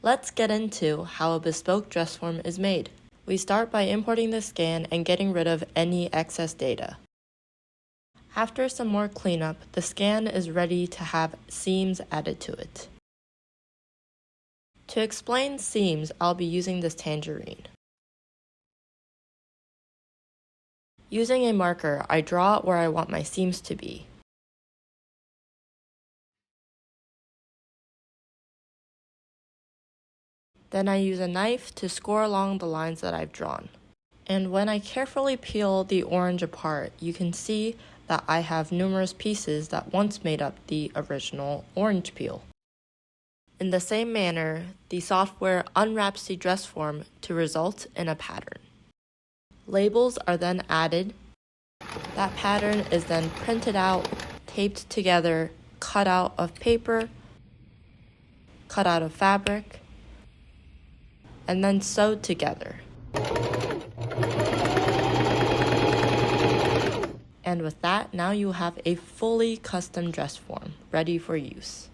Let's get into how a bespoke dress form is made. We start by importing the scan and getting rid of any excess data. After some more cleanup, the scan is ready to have seams added to it. To explain seams, I'll be using this tangerine. Using a marker, I draw where I want my seams to be. Then I use a knife to score along the lines that I've drawn. And when I carefully peel the orange apart, you can see that I have numerous pieces that once made up the original orange peel. In the same manner, the software unwraps the dress form to result in a pattern. Labels are then added. That pattern is then printed out, taped together, cut out of paper, cut out of fabric, and then sewed together. And with that, now you have a fully custom dress form ready for use.